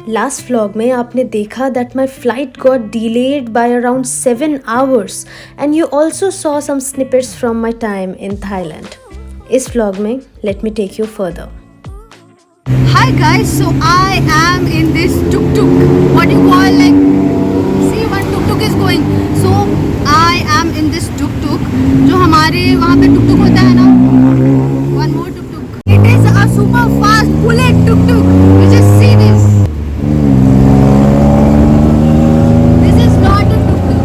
Last vlog में आपने देखा that my flight got delayed by around 7 hours and you also saw some snippets from my time in Thailand. इस vlog में let me take you further. Hi guys, so I am in this tuk-tuk, what you call like, see one tuk-tuk is going, so I am in this tuk-tuk, जो हमारे वहाँ पे tuk-tuk होता है ना, one more tuk-tuk, it is a super fast bullet tuk-tuk, you just see this is not a tuk-tuk,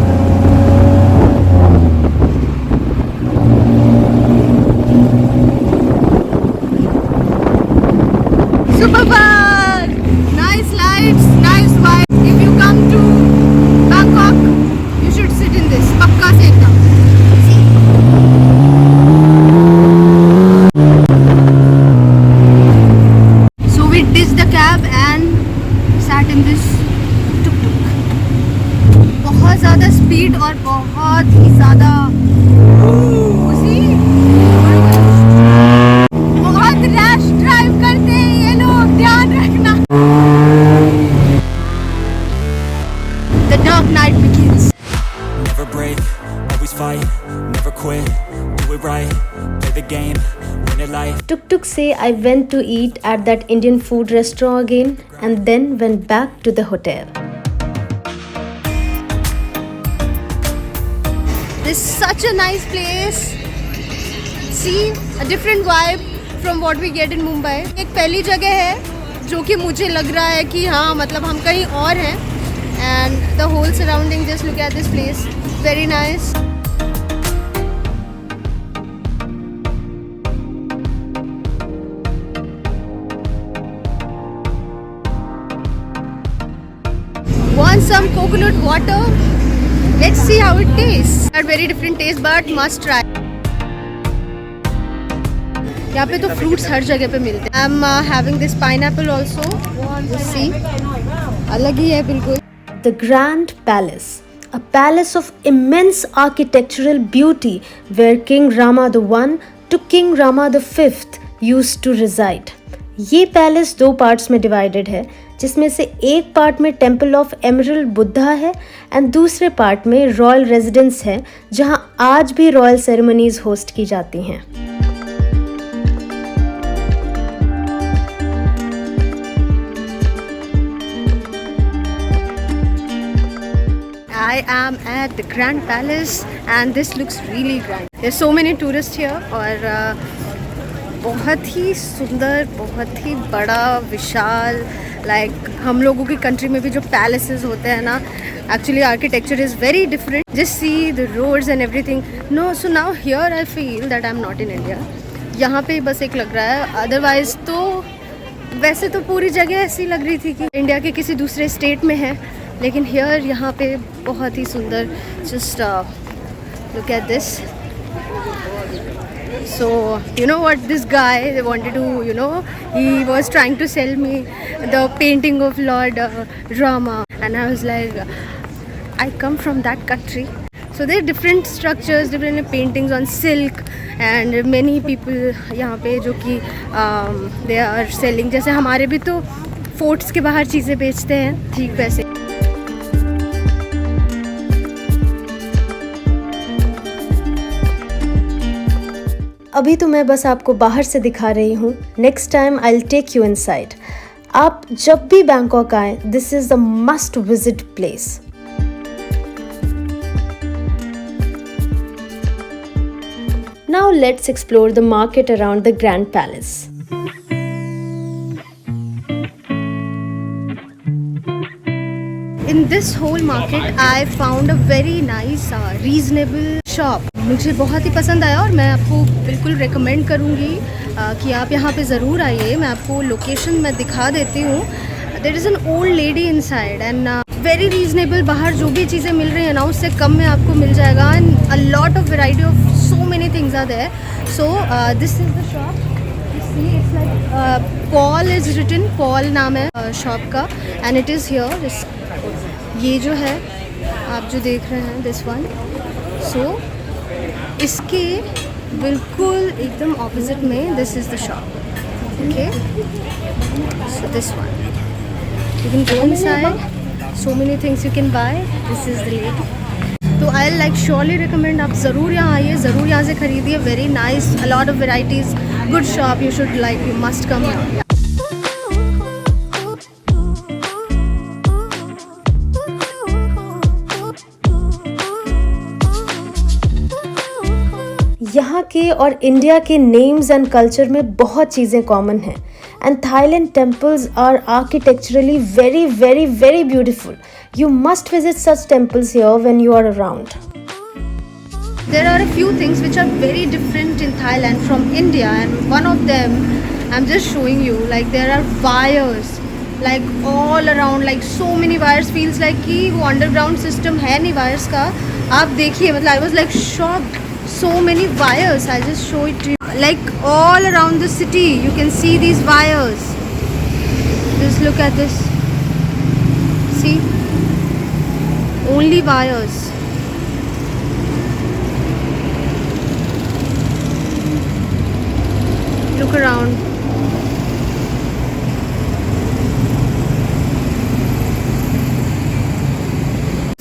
super fast, nice lights, nice vibe. If you come to Bangkok, you should sit in this. Pakka se ekdam. So we ditched the cab and sat in this tuk-tuk. बहुत ज़्यादा speed और बहुत ही ज़्यादा बहुत rash drive करते हैं ये लोग, ध्यान रखना। The dark night begins. Never break, always fight, never quit, do it right, play the game, win it life. Tuk-tuk से I went to eat at that Indian food restaurant again and then went back to the hotel. This is such a nice place. See, a different vibe from what we get in Mumbai. एक पहली जगह है जो कि मुझे लग रहा है कि हाँ मतलब हम कहीं और हैं. And the whole surrounding, just look at this place. Very nice. Want some coconut water? Let's see how it tastes. Not very different taste, but must try. यहाँ पे तो फ्रूट्स हर जगह पे मिलते हैं. I'm having this pineapple also. See, अलग ही है बिल्कुल. The Grand Palace, a palace of immense architectural beauty where King Rama I to King Rama V used to reside. ये पैलेस 2 पार्ट्स में डिवाइडेड है, जिसमें से एक पार्ट में टेम्पल ऑफ एमरल्ड बुद्धा है एंड दूसरे पार्ट में रॉयल रेजिडेंस है, जहां आज भी रॉयल सेरेमनीज होस्ट की जाती हैं. I am at the Grand Palace and this looks really grand. There's so many tourists here और बहुत ही सुंदर, बहुत ही बड़ा, विशाल, लाइक हम लोगों की कंट्री में भी जो पैलेसेस होते हैं ना, actually architecture is very different. Just see the roads and everything. No, so now here I feel that I am not in India. यहाँ पे बस एक लग रहा है, अदरवाइज तो वैसे तो पूरी जगह ऐसी लग रही थी कि इंडिया के किसी दूसरे स्टेट में है, लेकिन हियर यहाँ पे बहुत ही सुंदर. Just look at this. So you know what, this guy, they wanted to, you know, he was trying to sell me the painting of Lord Rama, and I was like, I come from that country. So there are different structures, different paintings on silk, and many people यहाँ पे जो कि they are selling. जैसे हमारे भी तो forts के बाहर चीज़ें बेचते हैं, ठीक वैसे. अभी तो मैं बस आपको बाहर से दिखा रही हूँ. Next time I will take you inside. आप जब भी बैंकॉक आए, this is the must visit place. Now let's explore the market around the grand palace. In this whole market, I found a very nice, reasonable shop. मुझे बहुत ही पसंद आया और मैं आपको बिल्कुल रेकमेंड करूँगी कि आप यहाँ पे ज़रूर आइए. मैं आपको लोकेशन मैं दिखा देती हूँ. There is an old lady inside and very reasonable. बाहर जो भी चीज़ें मिल रही हैं ना, उससे कम में आपको मिल जाएगा. And a lot of variety of so many things are there. So this is the shop. It's like Paul is written. Paul नाम है शॉप का एंड इट इज़ हियर. ये जो है आप जो देख रहे हैं, दिस वन. सो इसके बिल्कुल एकदम ऑपोजिट में this is the shop. Okay, so this one. You can go inside. So many things you can buy. This is the lady. तो आई लाइक श्योरली रिकमेंड आप ज़रूर यहाँ आइए, ज़रूर यहाँ से खरीदिए. Very nice, a lot of varieties, good shop. You should like, you must come here. यहाँ के और इंडिया के नेम्स एंड कल्चर में बहुत चीज़ें कॉमन हैं. And Thailand temples are architecturally very very very beautiful. You must visit such temples here when you are around. There are a few things which are very different in Thailand from India, and one of them I'm just showing you. Like there are wires, like all around, like so many wires. Feels like कि वो underground system है नहीं wires का. आप देखिए, मतलब I was like shocked. So many wires. I'll just show it to you. Like all around the city, you can see these wires. Just look at this. See? Only wires. Look around.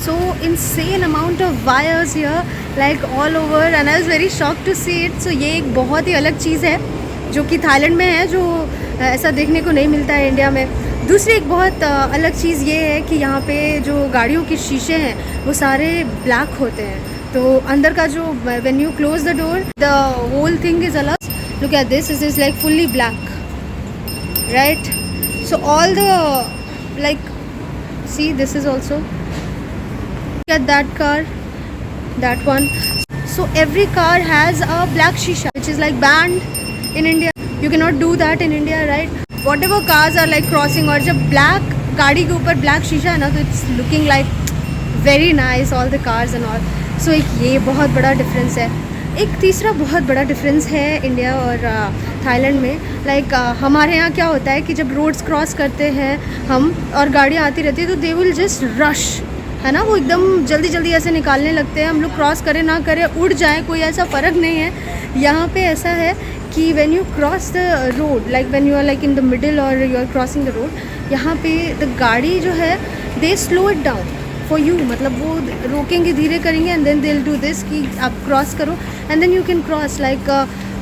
So insane amount of wires here, like all over, and I was very shocked to see it. So ये एक बहुत ही अलग चीज़ है जो कि Thailand में है, जो ऐसा देखने को नहीं मिलता है इंडिया में. दूसरी एक बहुत अलग चीज़ ये है कि यहाँ पे जो गाड़ियों के शीशे हैं वो सारे ब्लैक होते हैं. तो अंदर का जो when you close the door, the whole thing is अलग. Look at this, is like fully black, right? So all the like, see this is also, look at that car, that one. So every car has a black shisha, which is like banned in India. You cannot do that in India, right? Whatever cars are like crossing, और जब black गाड़ी के ऊपर black शीशा है ना, तो it's looking like very nice, all the cars and all. So एक ये बहुत बड़ा difference है. एक तीसरा बहुत बड़ा difference है इंडिया और थाईलैंड में. like हमारे यहाँ क्या होता है कि जब roads cross करते हैं हम और गाड़ियाँ आती रहती है, तो they will just rush, है ना, वो एकदम जल्दी जल्दी ऐसे निकालने लगते हैं. हम लोग क्रॉस करें ना करें, उड़ जाएं, कोई ऐसा फ़र्क नहीं है. यहाँ पे ऐसा है कि when you cross the road, like when you are like in the middle और you are crossing the road, यहाँ पे द गाड़ी जो है they slow it down for you. मतलब वो रोकेंगे, धीरे करेंगे, and then they will do this कि आप क्रॉस करो, and then you can cross. Like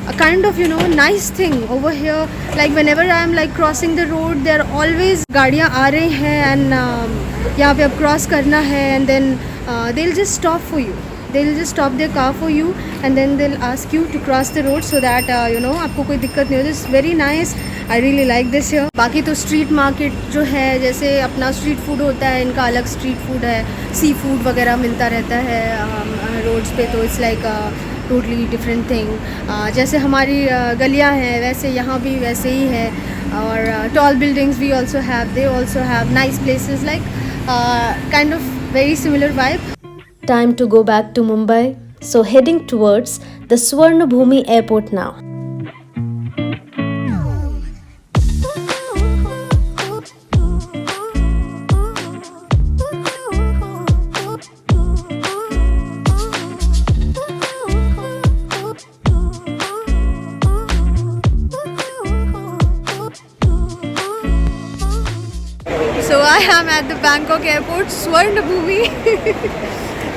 a kind of, you know, nice thing over here. Like whenever I am like crossing the road, there are always गाड़ियाँ आ रही हैं, and यहाँ पे अब cross करना है, and then they'll just stop for you. They'll just stop their car for you, and then they'll ask you to cross the road so that you know आपको कोई दिक्कत नहीं हो. This is very nice. I really like this here. बाकी तो street market जो है, जैसे अपना स्ट्रीट फूड होता है, इनका अलग स्ट्रीट फूड है. सी फूड वगैरह मिलता रहता है रोड्स पे, तो it's like totally different thing. जैसे हमारी गलियाँ हैं, वैसे यहाँ भी वैसे ही है. और tall buildings we also have, they also have nice places, like kind of very similar vibe. Time to go back to Mumbai. So heading towards the Swarnabhumi airport now. So I am at the Bangkok airport, Swarnabhumi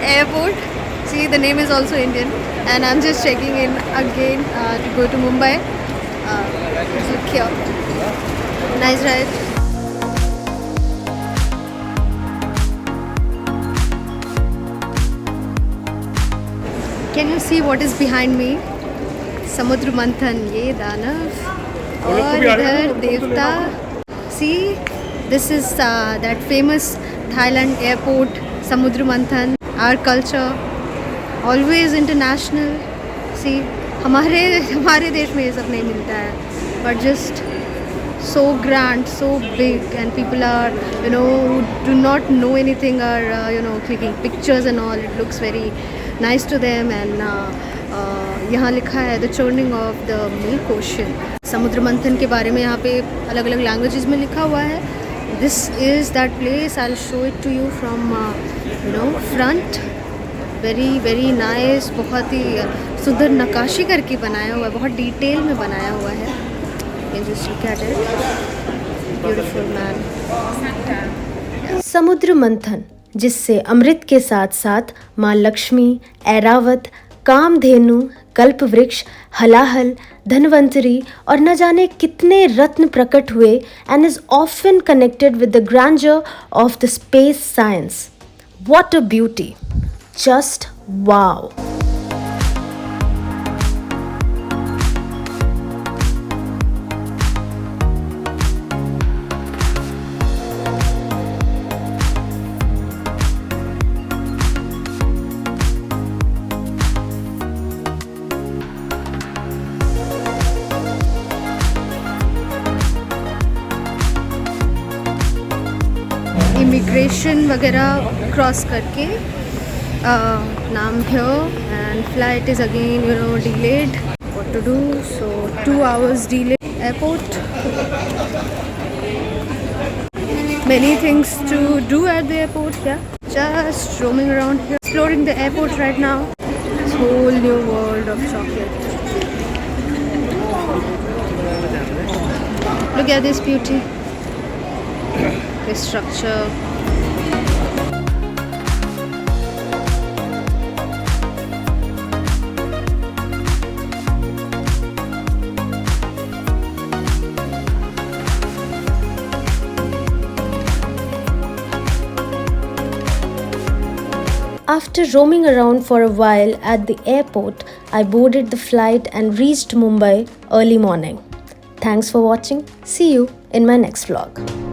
airport. See, the name is also Indian, and I'm just checking in again to go to Mumbai. Let's look here. Nice ride. Can you see what is behind me? समुद्र मंथन, ये दानव और इधर देवता. See, this is that famous Thailand airport, समुद्र मंथन. Our culture always international. See, हमारे देश में ये सब नहीं मिलता है, but just so grand, so big, and people are, you know, who do not know anything are you know, clicking pictures and all. It looks very nice to them. And यहाँ लिखा है the churning of the milk ocean. समुद्र मंथन के बारे में यहाँ पे अलग अलग लैंग्वेजेस में लिखा हुआ है. This is that place. I will show it to you from you know front. Very very nice. बहुत ही सुंदर नक्काशी करके बनाया हुआ है, बहुत डिटेल में बनाया हुआ है. You just look at it. Beautiful man. समुद्र मंथन, जिससे अमृत के साथ साथ माँ लक्ष्मी, ऐरावत, कामधेनु, कल्पवृक्ष, हलाहल, धनवंतरी और न जाने कितने रत्न प्रकट हुए and is often connected with the grandeur of the space science. What a beauty! Just wow! Immigration वगैरह क्रॉस करके now I'm here and flight is again delayed. What to do? So 2 hours delay. Airport. Many things to do at the airport. Yeah, just roaming around here, exploring the airport right now. This whole new world of chocolate. Look at this beauty. This structure. After roaming around for a while at the airport, I boarded the flight and reached Mumbai early morning. Thanks for watching. See you in my next vlog.